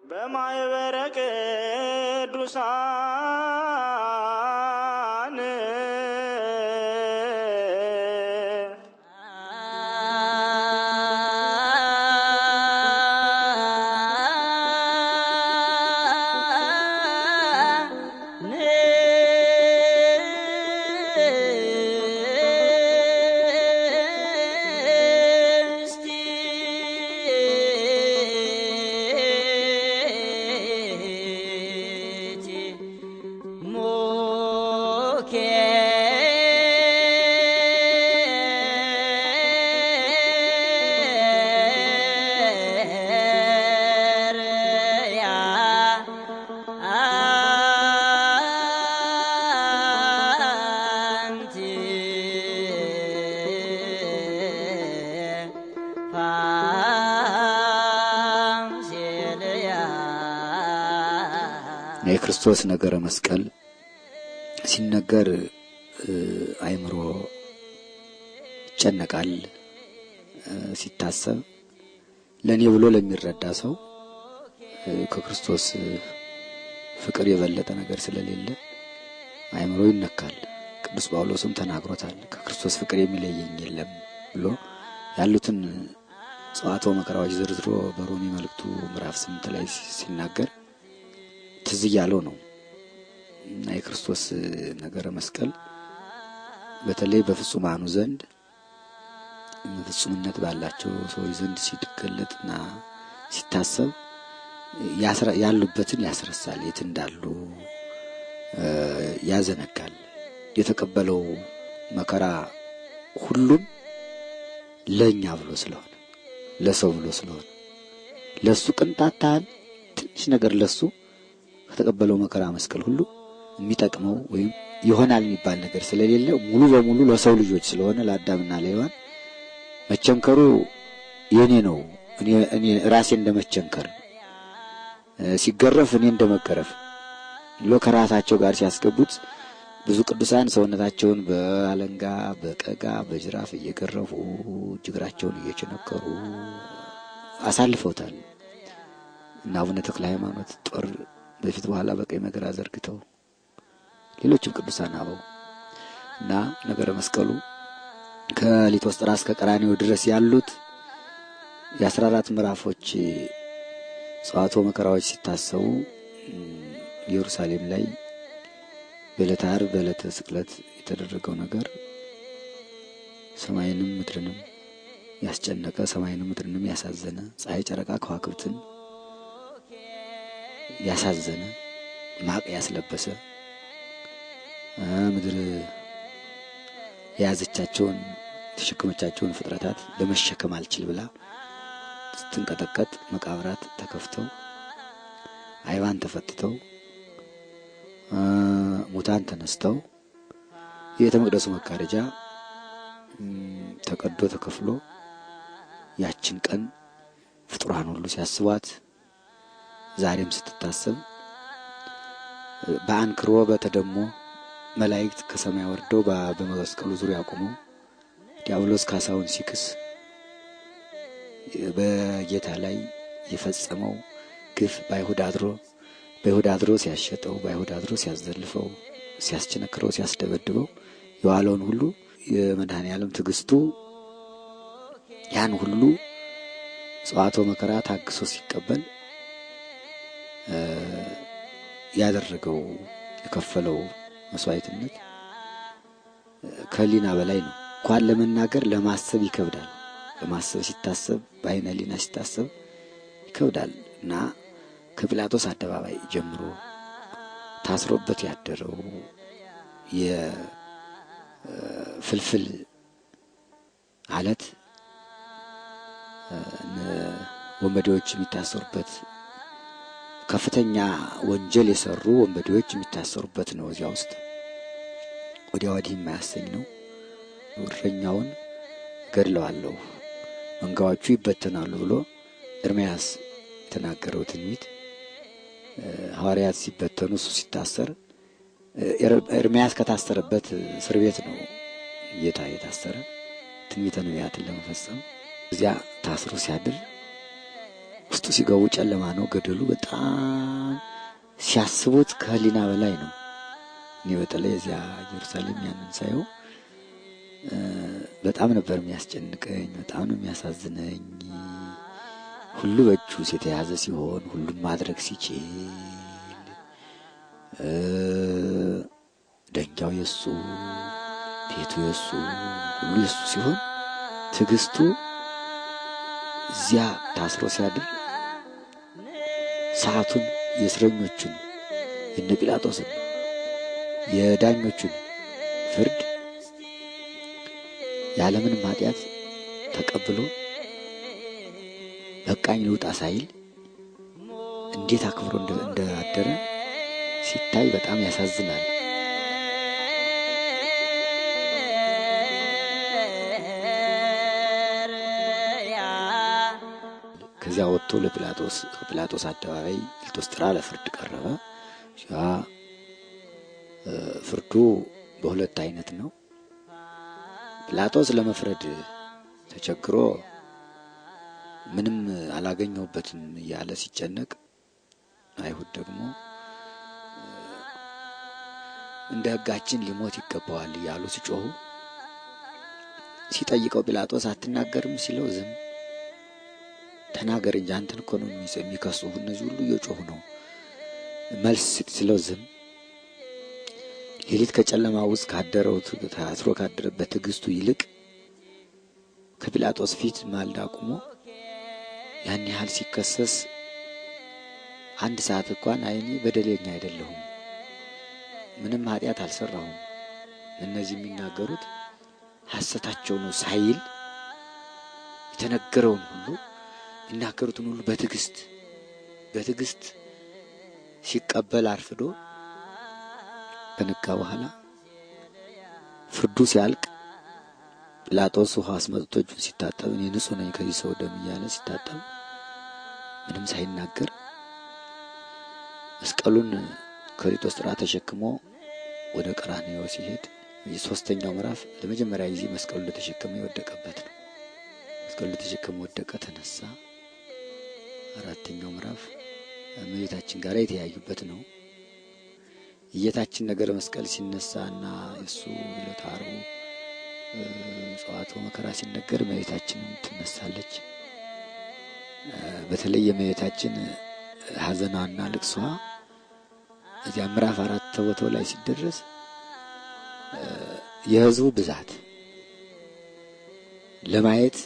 በማኅበረ ቅዱሳን የክርስቶስ ነገረ መስቀል ሲነገር አይምሮ ይጨነቃል። ሲታሰብ ለኔ ብሎ ለሚረዳ ሰው ከክርስቶስ ፍቅር የበለጠ ነገር ስለሌለ አይምሮ ይነካል። ቅዱስ ጳውሎስም ተናግሮታል። ከክርስቶስ ፍቅር የሚለየኝ የለም ብሎ ያሉትን ጸዋትወ መከራዎች ዝርዝሮ በሮሜ መልእክቱ ምዕራፍ 8 ላይ ሲናገር ትዝ ያለው ነው። እና የክርስቶስ ነገረ መስቀል በተለይ በፍጹማኑ ዘንድ ፍጹምነት ባላቸው ሰዎች ዘንድ ሲገለጥና ሲታሰብ ያሉበትን ያስረሳል። የት እንዳሉ ያዘነጋል። የተቀበለው መከራ ሁሉም ለኛ ብሎ ስለሆነ ለሰው ብሎ ስለሆነ ለሱ ቅንጣት ትንሽ ነገር ለሱ ከተቀበለው መከራ መስቀል ሁሉ የሚጠቅመው ወይም ይሆናል የሚባል ነገር ስለሌለ ሙሉ በሙሉ ለሰው ልጆች ስለሆነ ለአዳምና ለሔዋን መቸንከሩ የኔ ነው። እኔ ራሴ እንደመቸንከር ሲገረፍ እኔ እንደመገረፍ ብሎ ከራሳቸው ጋር ሲያስገቡት ብዙ ቅዱሳን ሰውነታቸውን በአለንጋ በቀጋ በጅራፍ እየገረፉ እግራቸውን እየቸነከሩ አሳልፈውታል። እና አቡነ ተክለ ሃይማኖት ጦር በፊት በኋላ በቀኝ መግራ ዘርግተው ሌሎችም ቅዱሳን አበው እና ነገረ መስቀሉ ከሊቶስጥራ እስከ ቀራንዮ ድረስ ያሉት የ14 ምዕራፎች ጸዋትወ መከራዎች ሲታሰቡ ኢየሩሳሌም ላይ በዕለተ ዓርብ በዕለተ ስቅለት የተደረገው ነገር ሰማይንም ምድርንም ያስጨነቀ ሰማይንም ምድርንም ያሳዘነ ፀሐይ ጨረቃ ከዋክብትን ያሳዘነ ማቅ ያስለበሰ ምድር የያዘቻቸውን ተሸከመቻቸውን ፍጥረታት ለመሸከም አልችል ብላ ስትንቀጠቀጥ መቃብራት ተከፍተው አይባን ተፈትተው ሙታን ተነስተው የቤተ መቅደሱ መጋረጃ ተቀዶ ተከፍሎ ያችን ቀን ፍጡራን ሁሉ ሲያስቧት ዛሬም ስትታሰብ በአንክሮ በተደሞ መላእክት ከሰማይ ወርደው በመስቀሉ ዙሪያ ቆመው ዲያብሎስ ካሳውን ሲክስ በጌታ ላይ የፈጸመው ግፍ በይሁዳ አድሮ ሲያሸጠው በይሁዳ አድሮ ሲያዘልፈው ሲያስቸነክረው ሲያስደበድበው የዋለውን ሁሉ የመድኃኔ ዓለም ትዕግስቱ ያን ሁሉ ጸዋትወ መከራ ታግሶ ሲቀበል ያደረገው የከፈለው መስዋዕትነት ከሊና በላይ ነው። እንኳን ለመናገር ለማሰብ ይከብዳል። ለማሰብ ሲታሰብ በአይነ ሊና ሲታሰብ ይከብዳል። እና ከጲላጦስ አደባባይ ጀምሮ ታስሮበት ያደረው የፍልፍል አለት ወንበዴዎች የሚታሰሩበት ከፍተኛ ወንጀል የሰሩ ወንበዴዎች የሚታሰሩበት ነው። እዚያ ውስጥ ወዲያ ወዲህ የማያሰኝ ነው። እረኛውን ገድለዋለሁ መንጋዎቹ ይበተናሉ ብሎ ኤርምያስ የተናገረው ትንቢት ሐዋርያት ሲበተኑ እሱ ሲታሰር ኤርምያስ ከታሰረበት እስር ቤት ነው ጌታ የታሰረ ትንቢተ ነቢያትን ለመፈጸም እዚያ ታስሮ ሲያድር ውስጡ ሲገቡ ጨለማ ነው ገደሉ። በጣም ሲያስቡት ከህሊና በላይ ነው። እኔ በተለይ እዚያ ኢየሩሳሌም ያንን ሳየው በጣም ነበር የሚያስጨንቀኝ፣ በጣም ነው የሚያሳዝነኝ። ሁሉ በእጁ የተያዘ ሲሆን ሁሉም ማድረግ ሲችል ደንጋው የሱ፣ ቤቱ የሱ፣ ሁሉ የሱ ሲሆን ትዕግስቱ እዚያ ታስሮ ሲያድር ሰዓቱን የእስረኞቹን የነ ጲላጦስን የዳኞቹን ፍርድ ያለምንም ኃጢአት ተቀብሎ በቃኝ ልውጣ ሳይል እንዴት አክብሮ እንዳደረ ሲታይ በጣም ያሳዝናል። ከዚያ ወጥቶ ለጲላጦስ አደባባይ ልጦስጥራ ለፍርድ ቀረበ። ፍርዱ በሁለት አይነት ነው። ጲላጦስ ለመፍረድ ተቸግሮ ምንም አላገኘውበትም እያለ ሲጨነቅ፣ አይሁድ ደግሞ እንደ ሕጋችን ሊሞት ይገባዋል እያሉ ሲጮሁ፣ ሲጠይቀው ጲላጦስ አትናገርም ሲለው ዝም። ተናገር እንጂ አንተን እኮ ነው የሚከሱ እነዚህ ሁሉ እየጮሁ ነው መልስ ሲለው ዝም። ሌሊት ከጨለማ ውስጥ ካደረው ታስሮ ካደረበት ትዕግስቱ ይልቅ ከጲላጦስ ፊት ማልዳ ቆሞ ያን ያህል ሲከሰስ አንድ ሰዓት እንኳን አይኔ በደለኛ አይደለሁም፣ ምንም ኃጢአት አልሰራሁም፣ እነዚህ የሚናገሩት ሐሰታቸው ነው ሳይል የተነገረውን ሁሉ የሚናገሩትን ሁሉ በትዕግስት ሲቀበል አርፍዶ ከነጋ በኋላ ፍርዱ ሲያልቅ ጲላጦስ ውሃ አስመጥቶ እጁን ሲታጠብ እኔ ንጹሕ ነኝ ከዚህ ሰው ደም እያለ ሲታጠብ ምንም ሳይናገር መስቀሉን ከሊጦስጥራ ተሸክሞ ወደ ቀራንዮ ሲሄድ የሶስተኛው ምዕራፍ ለመጀመሪያ ጊዜ መስቀሉን እንደተሸከመ የወደቀበት ነው። መስቀሉን እንደተሸከመ ወደቀ፣ ተነሳ። አራተኛው ምዕራፍ እመቤታችን ጋር የተያዩበት ነው። የጌታችን ነገረ መስቀል ሲነሳና የሱ ዕለተ ዓርቡ ጸዋትወ መከራ ሲነገር እመቤታችንም ትነሳለች። በተለይ የእመቤታችን ሐዘኗና ልቅሷ እዚያ ምዕራፍ 4 ተቦታው ላይ ሲደረስ የሕዝቡ ብዛት ለማየት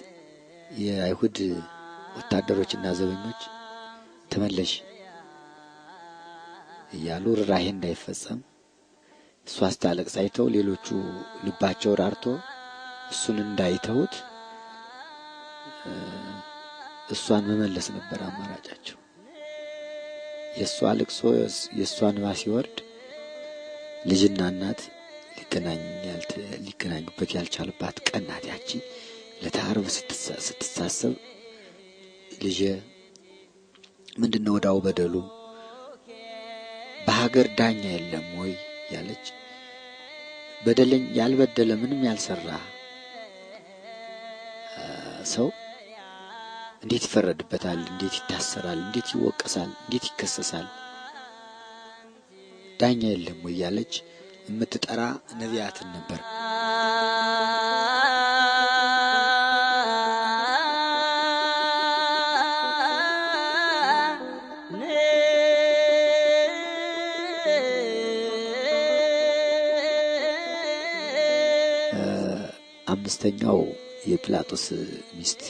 የአይሁድ ወታደሮችና ዘበኞች ተመለሽ እያሉ ርኅራኄ እንዳይፈጸም እሷ ስታለቅስ አይተው ሌሎቹ ልባቸው ራርቶ እሱን እንዳይተውት እሷን መመለስ ነበር አማራጫቸው። የእሷ ልቅሶ የእሷ እንባ ሲወርድ ልጅና እናት ሊገናኙበት ያልቻሉባት ቀን ናት ያቺ። ዕለተ ዓርብ ስትሳሰብ ልጄ ምንድነው ወዳው በደሉ በሀገር ዳኛ የለም ወይ ያለች፣ በደለኝ ያልበደለ ምንም ያልሰራ ሰው እንዴት ይፈረድበታል? እንዴት ይታሰራል? እንዴት ይወቀሳል? እንዴት ይከሰሳል? ዳኛ የለም ወይ ያለች የምትጠራ ነቢያትን ነበር። አምስተኛው የጲላጦስ ሚስት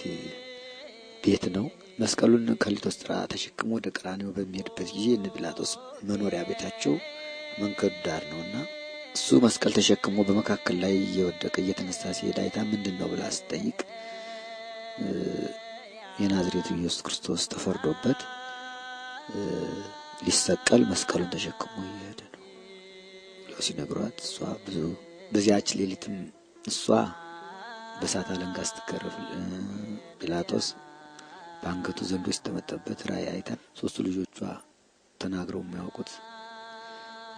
ቤት ነው። መስቀሉን ከሊጦስጥራ ተሸክሞ ወደ ቀራንዮ በሚሄድበት ጊዜ እነ ጲላጦስ መኖሪያ ቤታቸው መንገዱ ዳር ነውና እሱ መስቀል ተሸክሞ በመካከል ላይ እየወደቀ እየተነሳ ሲሄድ አይታ ምንድነው ብላ ስትጠይቅ የናዝሬቱ ኢየሱስ ክርስቶስ ተፈርዶበት ሊሰቀል መስቀሉን ተሸክሞ እየሄደ ነው ብለው ሲነግሯት እሷ በዚያች ሌሊትም እሷ በእሳት አለንጋ ስትገረፍ ጲላጦስ በአንገቱ ዘንዶ ሲጠመጠበት ራእይ አይታ ሶስቱ ልጆቿ ተናግረው የሚያውቁት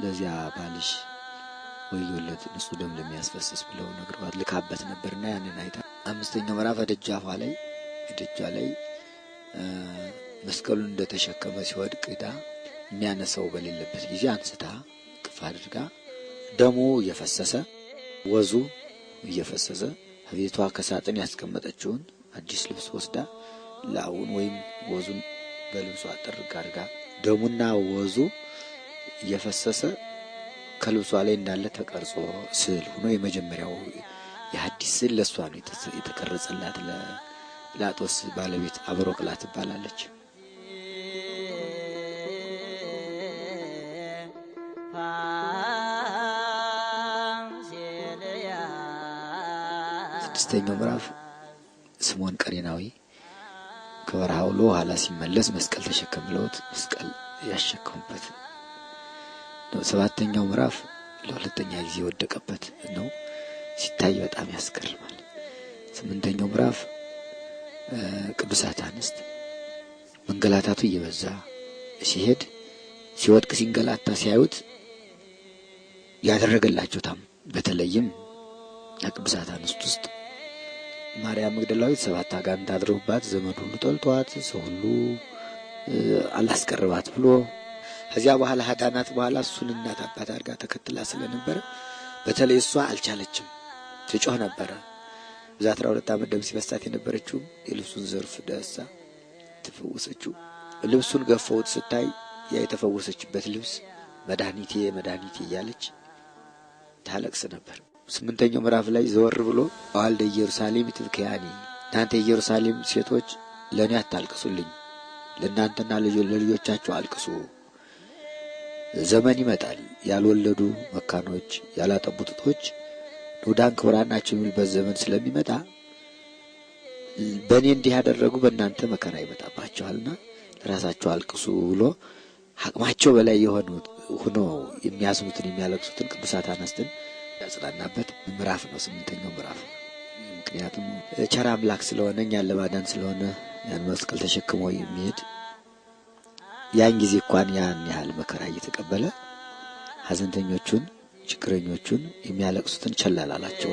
ለዚያ ባልሽ ወዮለት ንጹሕ ደም ለሚያስፈስስ ብለው ነግረዋት ልካበት ነበርና ያንን አይታ አምስተኛው ምዕራፍ ደጃፏ ላይ መስቀሉን እንደተሸከመ ሲወድቅ ዳ የሚያነሳው በሌለበት ጊዜ አንስታ ቅፍ አድርጋ ደሙ እየፈሰሰ ወዙ እየፈሰሰ ቤቷ ከሳጥን ያስቀመጠችውን አዲስ ልብስ ወስዳ ላውን ወይም ወዙን በልብሷ አጥርጋ አድርጋ ደሙና ወዙ እየፈሰሰ ከልብሷ ላይ እንዳለ ተቀርጾ ስዕል ሆኖ የመጀመሪያው የሐዲስ ስዕል ለሷ ነው የተቀረጸላት። ለጲላጦስ ባለቤት አብሮቅላ ትባላለች። ስድስተኛው ምዕራፍ ስምዖን ቀሬናዊ ከበረሃ ውሎ ኋላ ሲመለስ መስቀል ተሸክመውት መስቀል ያሸከሙበት ነው። ሰባተኛው ምዕራፍ ለሁለተኛ ጊዜ ወደቀበት ነው። ሲታይ በጣም ያስገርማል። ስምንተኛው ምዕራፍ ቅዱሳት አንስት መንገላታቱ እየበዛ ሲሄድ ሲወድቅ ሲንገላታ ሲያዩት ያደረገላቸው በተለይም ቅዱሳት አንስት ውስጥ ማርያም መግደላዊት 7 አጋንንት አድረውባት ዘመድ ሁሉ ጠልቷት ሰው ሁሉ አላስቀርባት ብሎ ከዚያ በኋላ ሀዳናት በኋላ እሱን እናት አባት አድርጋ ተከትላ ስለነበረ በተለይ እሷ አልቻለችም፣ ትጮህ ነበር። በዛ 12 ዓመት ደም ሲፈሳት የነበረችው የልብሱን ዘርፍ ዳሳ ተፈወሰችው። ልብሱን ገፈውት ስታይ ያ የተፈወሰችበት ልብስ መድኃኒቴ መድኃኒቴ እያለች ታለቅስ ነበር። ስምንተኛው ምዕራፍ ላይ ዘወር ብሎ አዋልደ ኢየሩሳሌም ትብከያኒ እናንተ የኢየሩሳሌም ሴቶች ለኔ አታልቅሱልኝ፣ ለእናንተና ለልጆቻችሁ አልቅሱ። ዘመን ይመጣል ያልወለዱ መካኖች ያላጠቡ ጡቶች ኑዳን ክቡራን ናቸው የሚልበት ዘመን ስለሚመጣ በእኔ እንዲህ ያደረጉ በእናንተ መከራ ይመጣባቸዋልና ለራሳቸው አልቅሱ ብሎ አቅማቸው በላይ ሆኖ የሚያዝኑትን የሚያለቅሱትን ቅዱሳት አንስትን ያጽናናበት ምዕራፍ ነው። ስምንተኛው ምዕራፍ ምክንያቱም ቸር አምላክ ስለሆነ እኛን ለማዳን ስለሆነ ያን መስቀል ተሸክሞ የሚሄድ ያን ጊዜ እንኳን ያን ያህል መከራ እየተቀበለ ሐዘንተኞቹን ችግረኞቹን የሚያለቅሱትን ቸል አላላቸው።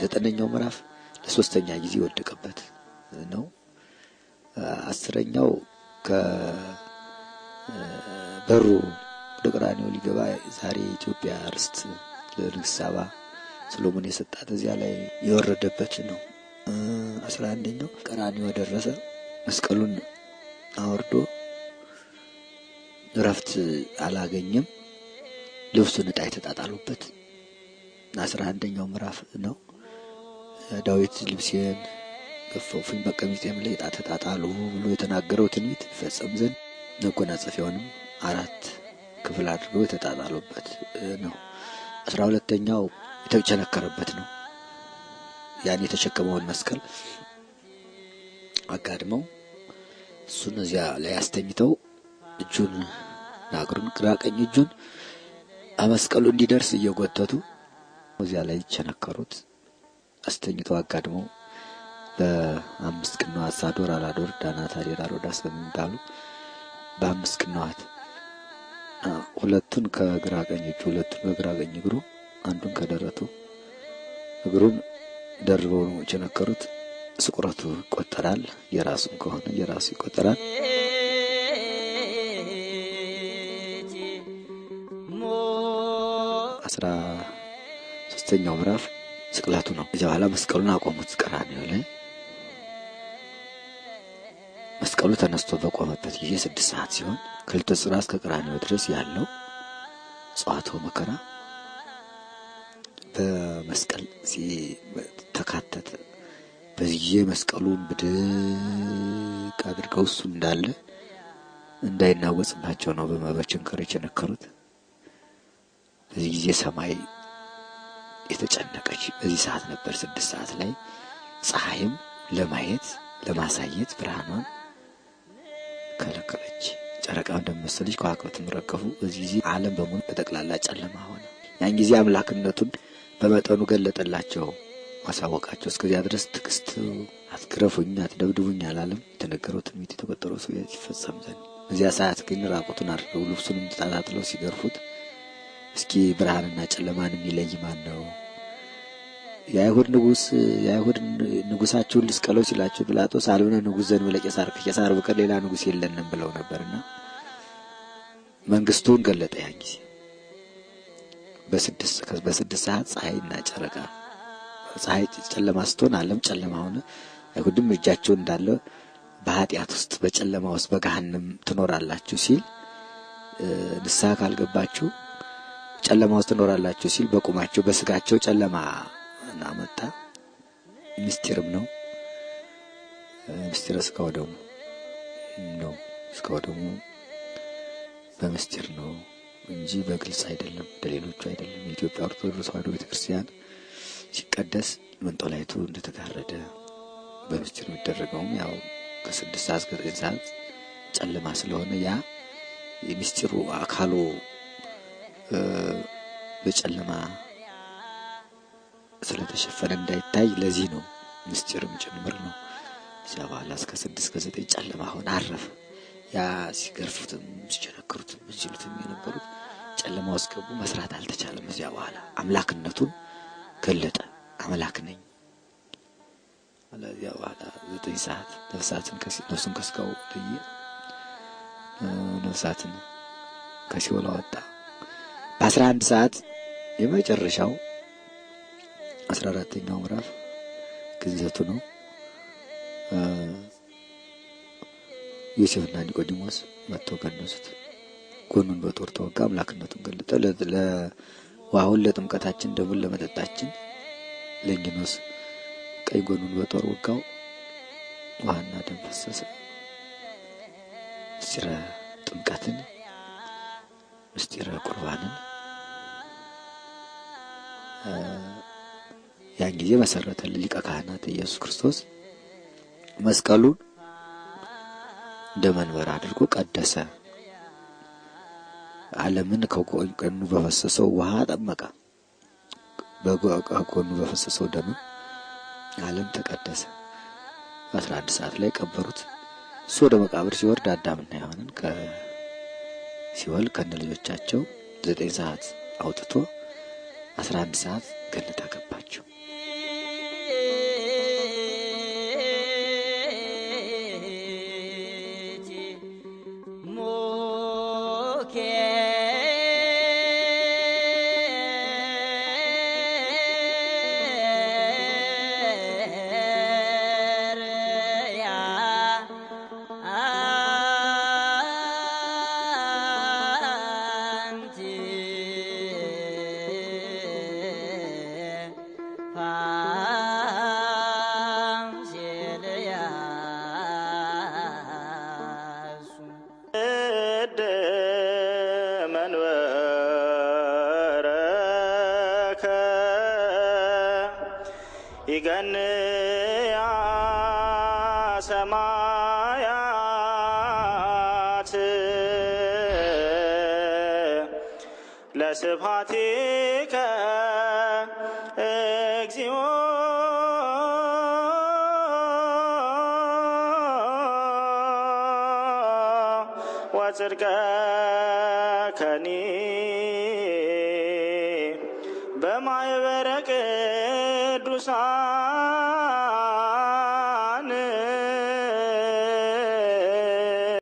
ዘጠነኛው ምዕራፍ ለሶስተኛ ጊዜ ወደቀበት ነው። አስረኛው ከበሩ ወደ ቀራንዮ ሊገባ ዛሬ ኢትዮጵያ ርስት ለንግሥት ሳባ ሰሎሞን የሰጣት እዚያ ላይ የወረደበት ነው። 11ኛው ቀራንዮ ደረሰ። መስቀሉን አወርዶ ረፍት አላገኘም። ልብሱን ዕጣ የተጣጣሉበት 11ኛው ምዕራፍ ነው። ዳዊት ልብሴን ገፈፉኝ በቀሚሴም ላይ ዕጣ ተጣጣሉ ብሎ የተናገረው ትንቢት ይፈጸም ዘንድ መጎናጸፊያውንም 4 ክፍል አድርገው የተጣጣሉበት ነው። 12ኛው የተቸነከረበት ነው። ያን የተሸከመውን መስቀል አጋድመው እሱን እዚያ ላይ አስተኝተው እጁን ናግሩን ግራ ቀኝ እጁን አመስቀሉ እንዲደርስ እየጎተቱ እዚያ ላይ ቸነከሩት። አስተኝተው አጋድመው በ5 ቅንዋት ሳዶር አላዶር ዳናት አዴራ ሮዳስ በሚባሉ በ5 ቅንዋት ሁለቱን ከግራ ቀኝ እጁ ሁለቱን በግራ ቀኝ እግሩ አንዱን ከደረቱ እግሩን ደርበው ቸነከሩት። ስቁረቱ ይቆጠራል። የራሱም ከሆነ የራሱ ይቆጠራል። 13ኛው ምዕራፍ ስቅላቱ ነው። እዚያ በኋላ መስቀሉን አቆሙት ቀራንዮ ላይ። መስቀሉ ተነስቶ በቆመበት ጊዜ 6 ሰዓት ሲሆን ከልተ ጽርሐ እስከ ቀራንዮ ድረስ ያለው ጸዋትወ መከራ በመስቀል ተካተተ። በዚህ መስቀሉን ብድቅ አድርገው እሱ እንዳለ እንዳይናወጽባቸው ነው በመበቸንከር የቸነከሩት። በዚህ ጊዜ ሰማይ የተጨነቀች በዚህ ሰዓት ነበር። 6 ሰዓት ላይ ፀሐይም ለማየት ለማሳየት ብርሃኗን ከለከለች። ጨረቃው እንደመሰለች ከዋክብትም ረገፉ። በዚህ ጊዜ ዓለም በሙሉ በጠቅላላ ጨለማ ሆነ። ያን ጊዜ አምላክነቱን በመጠኑ ገለጠላቸው፣ ማሳወቃቸው። እስከዚያ ድረስ ትዕግስት አትግረፉኝ አትደብድቡኝ አላለም። የተነገረው ትንቢት የተቆጠረው ሰው ይፈጸም ዘንድ። በዚያ ሰዓት ግን ራቁቱን አድርገው ልብሱንም ተጣጣጥለው ሲገርፉት እስኪ ብርሃንና ጨለማን የሚለይ ማን ነው? የአይሁድ ንጉሳችሁን ልስቀለው ሲላቸው ጲላጦስ አልብነ ንጉሥ ዘእንበለ ቄሳር ከቄሳር በቀር ሌላ ንጉሥ የለንም ብለው ነበርና መንግስቱን ገለጠ። ያን ጊዜ በስድስት ሰዓት ፀሐይና ጨረቃ ፀሐይ ጨለማ ስትሆን ዓለም ጨለማ ሆነ። አይሁድም እጃቸው እንዳለ በኃጢአት ውስጥ በጨለማ ውስጥ በገሃነም ትኖራላችሁ ሲል ንስሐ ካልገባችሁ ጨለማ ውስጥ ትኖራላችሁ ሲል በቁማቸው በስጋቸው ጨለማ አመጣ። ምስጢርም ነው። ምስጢር ስጋው ደግሞ ነው። ስጋው ደግሞ በምስጢር ነው እንጂ በግልጽ አይደለም፣ እንደሌሎቹ አይደለም። የኢትዮጵያ ኦርቶዶክስ ተዋሕዶ ቤተክርስቲያን ሲቀደስ መንጦላይቱ እንደተጋረደ በምስጢር የሚደረገውም ያው ከ6 ሰዓት እስከ 9 ሰዓት ጨለማ ስለሆነ ያ የምስጢሩ አካሉ በጨለማ ስለተሸፈነ እንዳይታይ ለዚህ ነው ምስጢርም ጭምር ነው። እዚያ በኋላ እስከ 6 እስከ 9 ጨለማ ሆነ፣ አረፈ። ያ ሲገርፉትም ሲቸነክሩትም ሲሉትም የነበሩት ጨለማ ውስጥ ገቡ። መስራት አልተቻለም። እዚያ በኋላ አምላክነቱን ገለጠ። አምላክ ነኝ አለ። እዚያ በኋላ 9 ሰዓት ነፍሱን ከስጋው ለየ፣ ነፍሳትን ከሲኦል አወጣ። በ11 ሰዓት የመጨረሻው 14ኛው ምዕራፍ ግንዘቱ ነው። ዮሴፍና ኒቆዲሞስ መጥተው ገነዙት። ጎኑን በጦር ተወጋ። አምላክነቱን ገለጠ። ለውሃውን ለጥምቀታችን ደሙን ለመጠጣችን ለንጊኖስ ቀኝ ጎኑን በጦር ወጋው። ውሃና ደም ፈሰሰ። ምስጢረ ጥምቀትን ምስጢረ ቁርባንን ያን ጊዜ መሰረተልን ሊቀ ካህናት ኢየሱስ ክርስቶስ። መስቀሉን እንደ መንበር አድርጎ ቀደሰ። ዓለምን ከጎኑ በፈሰሰው ውሃ ጠመቀ። በጎኑ በፈሰሰው ደም ዓለም ተቀደሰ። 11 ሰዓት ላይ ቀበሩት። እሱ ወደ መቃብር ሲወርድ አዳምና ሔዋንን ከሲኦል ከነልጆቻቸው 9 ሰዓት አውጥቶ 11 ሰዓት ገነት አገባቸው። ይገንያ ሰማያት ለስብሐቲከ እግዚኦ ወጽድቀከኒ በማኅበረ ቅዱሳን